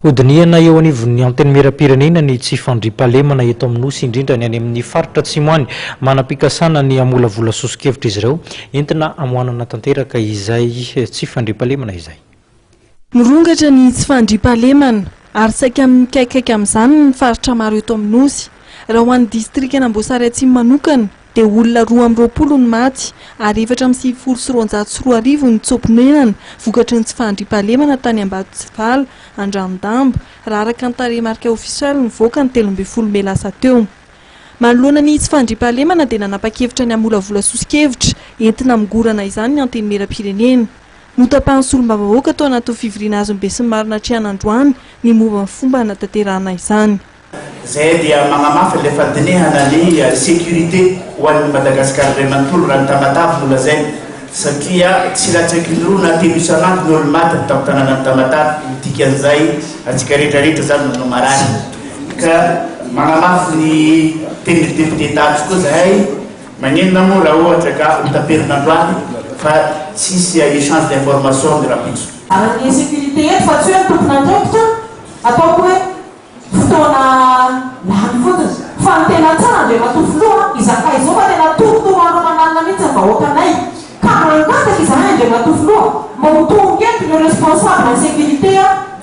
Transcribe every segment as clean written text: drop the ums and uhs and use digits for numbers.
Odiniana eo anivon'ny antenimieram-pirenena ny tsy fandriam-pahalemana eto amin'ny nosy indrindra ny any amin'ny faritra Atsimoany manam-pikasana ny amolavola sosokevitra izy ireo entina amoanana tanteraka izay tsy fandriam-pahalemana izay. Mirongatra ny tsy fandriam-pahalemana ary saika mikaikaiky amin'izany ny faritra maro eto amin'ny nosy. Raha ho an'ny distrika Amboasary Atsimo manokana dia olona 220 ny maty ary 494 ny tsopinenana vokatry ny tsy fandriam-pahalemana tany Ambatosivala, Andrandamba raha araka ny tarehimarika ofisialy nivoaka ny 13 Mey lasa teo. Manoloana ny tsy fandriam-pahalemana dia nanapa-kevitra ny amolavola sosokevitra entina migorana izany ny antenimieram-pirenena. Notapahan'ny solombavambahoaka tao anaty fivoriana azo be sy ny marina Trianandroany ny momba ny fomba hanatanterahana izany. Zay dia magnamafy ilay fandinihana ny sécurité ho an'ny Madagasikara iray manontolo raha ny Tamatavy mbola zay satria tsy latsaky ny roa na telo isan'andro ny olo maty ny tamin'ny Tamatavy dikan'izay antsika rehetrarehetra zany no marary ka magnamafy ny teniny député tatsy koa zahay magnenona moa raha ohatra ka mitaperin'androany fa tsisy échange d'information ny rapitso. Ny sécurité eto fa tsy hoe tompon'andraikitra ataoko hoe fotoana lany fotony fa ny tena tsara ndre matofoloha izakay izao fa tena tokotoro manalina mihitsy vahoakanay ka mangataka izahay ndre matofoloha mba hotongeto le responsable ny sécurité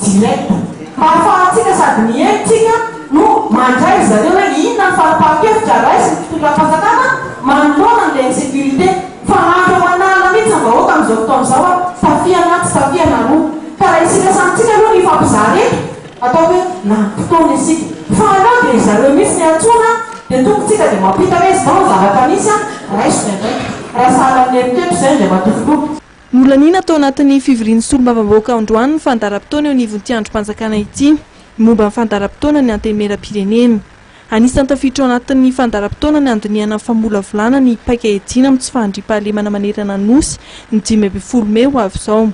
direct mba ahafahantsika sady mientsika no mandray zareo hoe inona ny farapahan-kevitra raisy ny fitondram-pasakana manoloana n'ilay insécurité fa mandro manalina mihitsy vahoaka amin'izao fotoana izao tafiana tsy tafiana roa ka raha isika samitsika aloha ny fampizarety atao hoe na fotoana isika fa aleo dia zareo misy ny antsona dia tompontsika dia mampita hoe zao zavatra misy raiso ndraiky raha sahala amin'ny eritreritro izay ndray matofoloha. Nolanina tao anatin'ny fivorian'ny solombavambahoaka Androany ny fandaram-potoana eo anivon'ity androm-panjakana ity momba ny fandaram-potoana ny antenimieram-pirenena. Anisan'ny tafiditra ao anatin'ny fandaram-potoana ny andiniana famolavolana ny paika ejina amin'ny tsy fandriam-pahalemana manerana nosy ny 15 Mey ho avy izao.